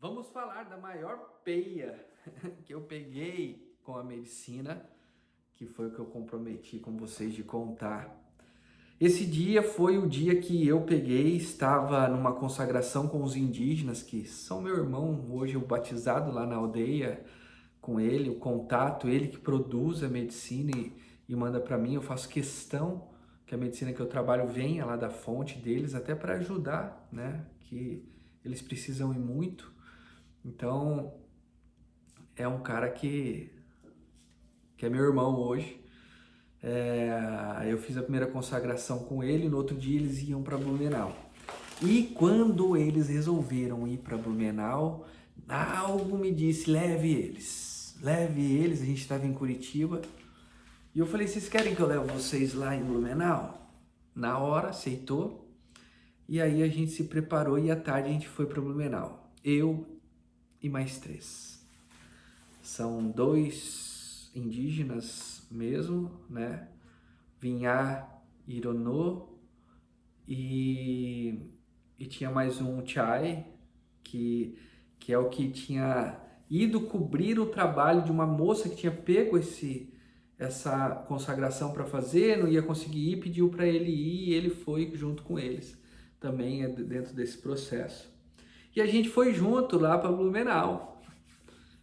Vamos falar da maior peia que eu peguei com a medicina, que foi o que eu comprometi com vocês de contar. Esse dia foi o dia que eu peguei, estava numa consagração com os indígenas, que são meu irmão, hoje eu batizado lá na aldeia com ele, o contato, ele que produz a medicina e manda para mim. Eu faço questão que a medicina que eu trabalho venha lá da fonte deles, até para ajudar, né? Que eles precisam ir muito. Então, é um cara que é meu irmão hoje. Eu fiz a primeira consagração com ele, no outro dia eles iam para Blumenau. E quando eles resolveram ir para Blumenau, algo me disse, leve eles, a gente estava em Curitiba. E eu falei, vocês querem que eu leve vocês lá em Blumenau? Na hora, aceitou. E aí a gente se preparou e à tarde a gente foi para Blumenau. Eu e mais 3. São 2 indígenas mesmo, né? Vinhá, Ironô e tinha mais um Chai, que é o que tinha ido cobrir o trabalho de uma moça que tinha pego essa consagração para fazer, não ia conseguir ir, pediu para ele ir e ele foi junto com eles. Também é dentro desse processo. E a gente foi junto lá para Blumenau.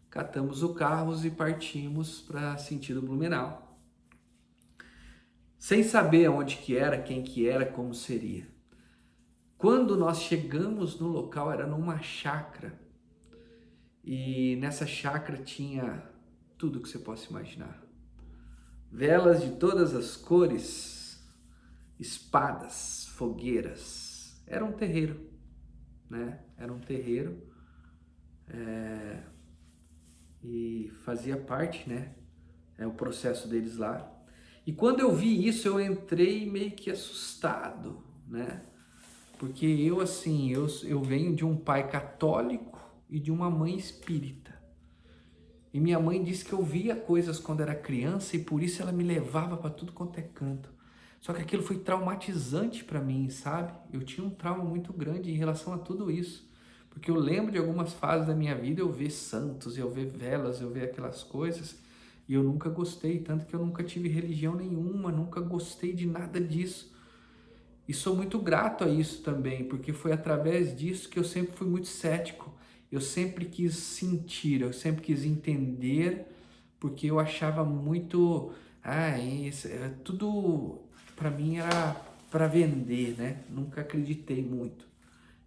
Catamos o carro e partimos para sentido Blumenau. Sem saber onde que era, quem que era, como seria. Quando nós chegamos no local, era numa chácara. E nessa chácara tinha tudo que você possa imaginar. Velas de todas as cores, espadas, fogueiras. Era um terreiro, né? Era um terreiro. E fazia parte, né? O processo deles lá. E quando eu vi isso, eu entrei meio que assustado, né? Porque eu venho de um pai católico e de uma mãe espírita. E minha mãe disse que eu via coisas quando era criança e por isso ela me levava para tudo quanto é canto. Só que aquilo foi traumatizante para mim, sabe? Eu tinha um trauma muito grande em relação a tudo isso. Porque eu lembro de algumas fases da minha vida, eu ver santos, eu ver velas, eu ver aquelas coisas, e eu nunca gostei, tanto que eu nunca tive religião nenhuma, nunca gostei de nada disso. E sou muito grato a isso também, porque foi através disso que eu sempre fui muito cético. Eu sempre quis sentir, eu sempre quis entender, porque eu achava muito, isso, tudo para mim era para vender, né? Nunca acreditei muito.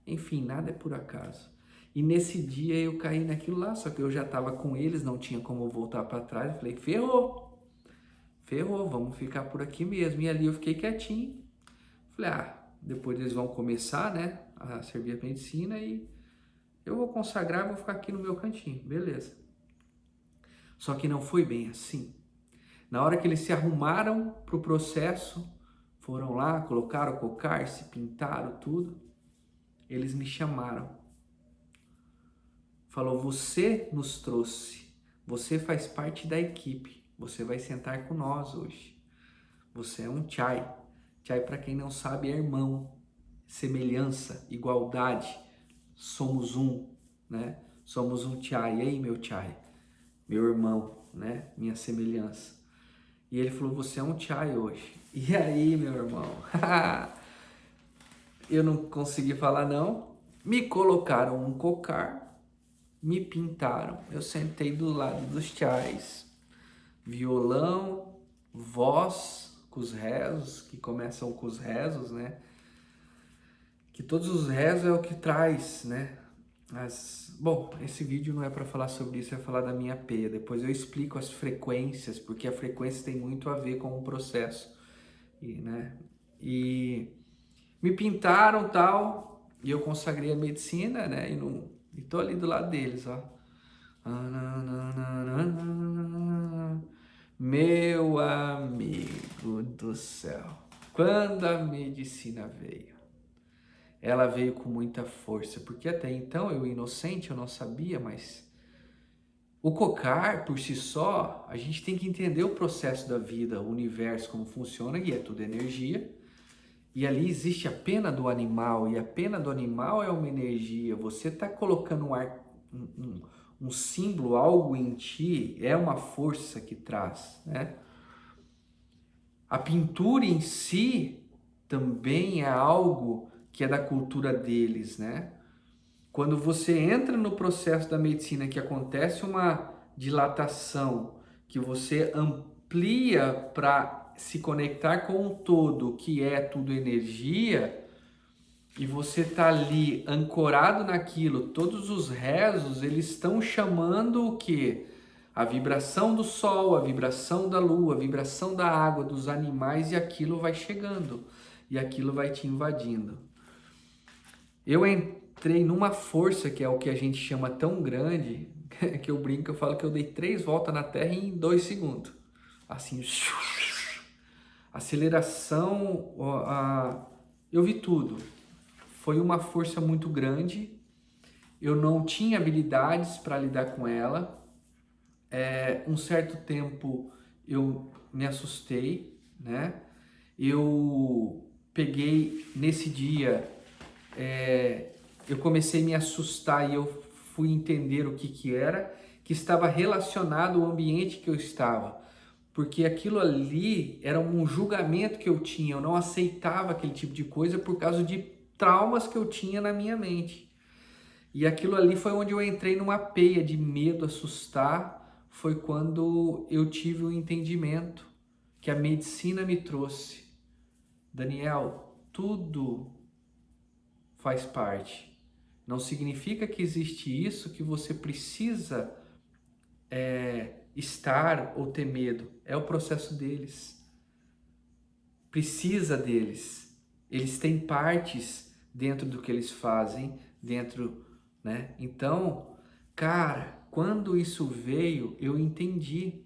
Enfim, nada é por acaso. E nesse dia eu caí naquilo lá, só que eu já estava com eles, não tinha como voltar para trás. Eu falei, ferrou, vamos ficar por aqui mesmo. E ali eu fiquei quietinho. Falei, depois eles vão começar, né, a servir a medicina e eu vou consagrar, vou ficar aqui no meu cantinho, beleza. Só que não foi bem assim. Na hora que eles se arrumaram para o processo, foram lá, colocaram o cocar, se pintaram, tudo, eles me chamaram. Falou, você nos trouxe, você faz parte da equipe, você vai sentar com nós hoje. Você é um Chai. Chai, para quem não sabe, é irmão, semelhança, igualdade. Somos um, né? Somos um Chai. E aí, meu Chai? Meu irmão, né? Minha semelhança. E ele falou, você é um Chai hoje. E aí, meu irmão? Eu não consegui falar não. Me colocaram um cocar, me pintaram. Eu sentei do lado dos Chais. Violão, voz com os rezos, que começam com os rezos, né? Que todos os rezos é o que traz, né? Bom, esse vídeo não é para falar sobre isso, é falar da minha peia. Depois eu explico as frequências, porque a frequência tem muito a ver com o processo. E me pintaram tal, e eu consagrei a medicina, né? E tô ali do lado deles, ó. Meu amigo do céu, quando a medicina veio, ela veio com muita força, porque até então eu inocente, eu não sabia, mas o cocar por si só, a gente tem que entender o processo da vida, o universo, como funciona, e é tudo energia. E ali existe a pena do animal, e a pena do animal é uma energia. Você está colocando um ar um símbolo, algo em ti, é uma força que traz, né? A pintura em si também é algo que é da cultura deles, né? Quando você entra no processo da medicina, que acontece uma dilatação, que você amplia para se conectar com o todo, que é tudo energia, e você tá ali ancorado naquilo, todos os rezos, eles estão chamando o quê? A vibração do sol, a vibração da lua, a vibração da água, dos animais, e aquilo vai chegando, e aquilo vai te invadindo. Eu entrei numa força que é o que a gente chama tão grande, que eu brinco, eu falo que eu dei 3 voltas na Terra em 2 segundos. Assim, aceleração, eu vi tudo. Foi uma força muito grande, eu não tinha habilidades para lidar com ela. Um certo tempo eu me assustei, né? Eu peguei nesse dia, eu comecei a me assustar e eu fui entender o que era, que estava relacionado ao ambiente que eu estava. Porque aquilo ali era um julgamento que eu tinha, eu não aceitava aquele tipo de coisa por causa de traumas que eu tinha na minha mente. E aquilo ali foi onde eu entrei numa peia de medo, assustar, foi quando eu tive o entendimento que a medicina me trouxe. Daniel, tudo faz parte. Não significa que existe isso que você precisa estar ou ter medo. É o processo deles. Precisa deles. Eles têm partes dentro do que eles fazem, dentro, né? Então, cara, quando isso veio, eu entendi,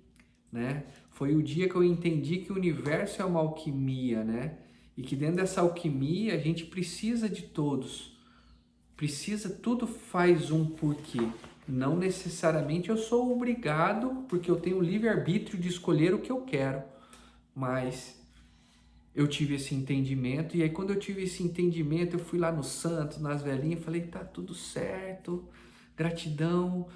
né? Foi o dia que eu entendi que o universo é uma alquimia, né? E que dentro dessa alquimia a gente precisa de todos. Precisa, tudo faz um porquê. Não necessariamente eu sou obrigado, porque eu tenho o livre-arbítrio de escolher o que eu quero. Mas eu tive esse entendimento, e aí quando eu tive esse entendimento, eu fui lá no santo, nas velhinhas, falei, tá tudo certo, gratidão,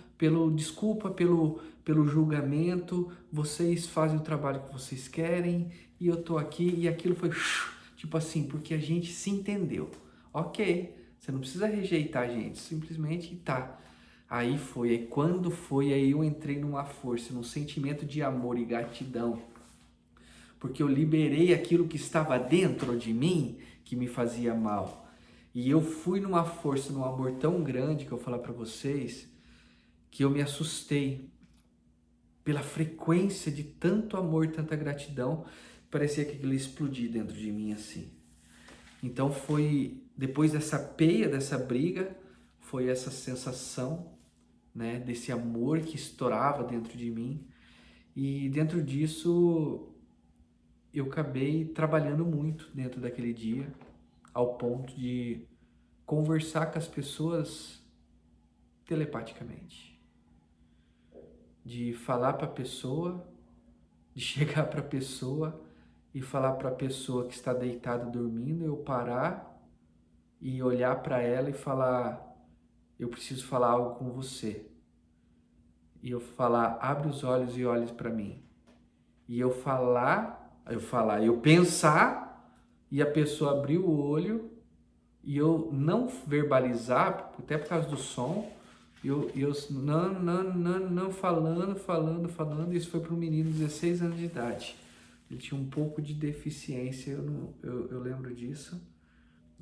desculpa pelo julgamento, vocês fazem o trabalho que vocês querem, e eu tô aqui, e aquilo foi, tipo assim, porque a gente se entendeu. Ok, você não precisa rejeitar a gente, simplesmente tá. Aí quando foi, aí eu entrei numa força, num sentimento de amor e gratidão, porque eu liberei aquilo que estava dentro de mim, que me fazia mal. E eu fui numa força, num amor tão grande, que eu vou falar para vocês, que eu me assustei pela frequência de tanto amor, tanta gratidão, parecia que aquilo ia explodir dentro de mim assim. Então foi, depois dessa peia, dessa briga, foi essa sensação, né, desse amor que estourava dentro de mim. E dentro disso eu acabei trabalhando muito dentro daquele dia, ao ponto de conversar com as pessoas telepaticamente, de falar para a pessoa, de chegar para a pessoa e falar para a pessoa que está deitada dormindo, eu parar e olhar para ela e falar, eu preciso falar algo com você. E eu falar, abre os olhos e olhe para mim. E eu pensar, e a pessoa abrir o olho, e eu não verbalizar, até por causa do som, eu não falando, isso foi para um menino de 16 anos de idade. Ele tinha um pouco de deficiência, eu lembro disso.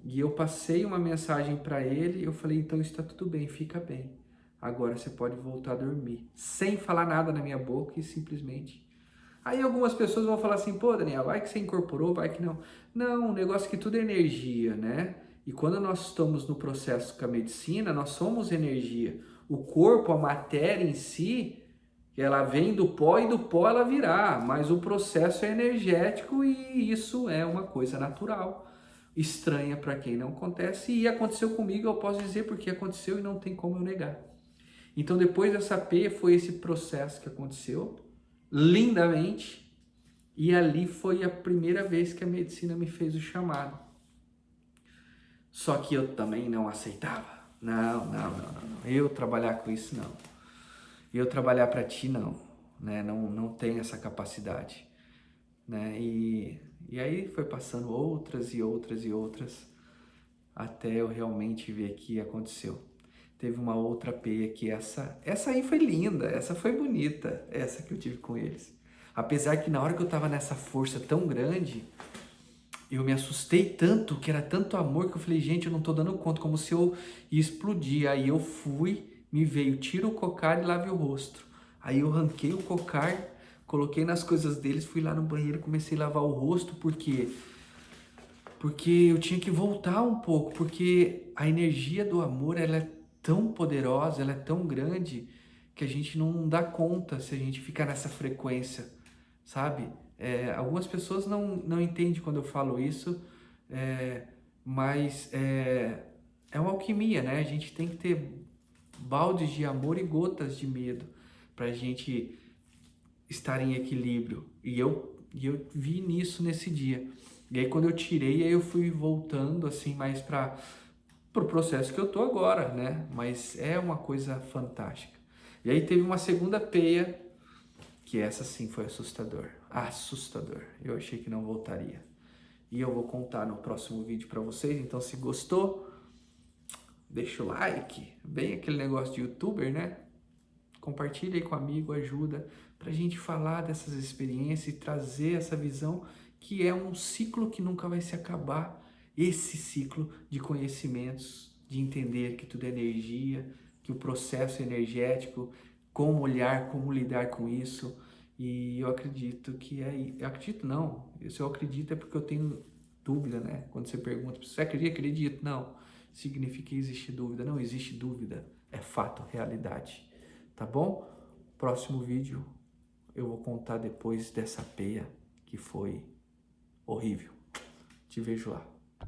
E eu passei uma mensagem para ele, eu falei, então está tudo bem, fica bem. Agora você pode voltar a dormir. Sem falar nada na minha boca e simplesmente... Aí algumas pessoas vão falar assim, pô, Daniel, vai que você incorporou, vai que não. Não, o negócio é que tudo é energia, né? E quando nós estamos no processo com a medicina, nós somos energia. O corpo, a matéria em si, ela vem do pó e do pó ela virá, mas o processo é energético e isso é uma coisa natural. Estranha para quem não acontece, e aconteceu comigo, eu posso dizer porque aconteceu e não tem como eu negar. Então depois dessa peia foi esse processo que aconteceu, lindamente, e ali foi a primeira vez que a medicina me fez o chamado. Só que eu também não aceitava. não. Eu trabalhar com isso, não. Eu trabalhar para ti, não. Né? Não tenho essa capacidade. Né? E aí foi passando outras e outras e outras, até eu realmente ver que aconteceu. Teve uma outra peia que essa aí foi linda, essa foi bonita, essa que eu tive com eles. Apesar que na hora que eu tava nessa força tão grande, eu me assustei tanto, que era tanto amor, que eu falei, gente, eu não tô dando conta, como se eu ia explodir. Aí eu fui, me veio, tira o cocar e lave o rosto. Aí eu arranquei o cocar, coloquei nas coisas deles, fui lá no banheiro, comecei a lavar o rosto, porque eu tinha que voltar um pouco, porque a energia do amor, ela é tão poderosa, ela é tão grande, que a gente não dá conta se a gente ficar nessa frequência, sabe? Algumas pessoas não entendem quando eu falo isso, é, mas é uma alquimia, né? A gente tem que ter baldes de amor e gotas de medo para a gente estar em equilíbrio. E eu vi nisso nesse dia. E aí quando eu tirei, aí eu fui voltando assim mais para o processo que eu tô agora, né? Mas é uma coisa fantástica. E aí teve uma segunda peia, que essa sim foi assustador. Assustador. Eu achei que não voltaria. E eu vou contar no próximo vídeo para vocês. Então se gostou, deixa o like. Bem aquele negócio de youtuber, né? Compartilha aí com um amigo, ajuda para a gente falar dessas experiências e trazer essa visão que é um ciclo que nunca vai se acabar. Esse ciclo de conhecimentos, de entender que tudo é energia, que o processo energético, como olhar, como lidar com isso. E eu acredito que eu acredito não, se eu acredito é porque eu tenho dúvida, né? Quando você pergunta, você acredita? Acredito. Não, significa que existe dúvida. Não existe dúvida, é fato, realidade. Tá bom? Próximo vídeo eu vou contar depois dessa peia que foi horrível. Te vejo lá.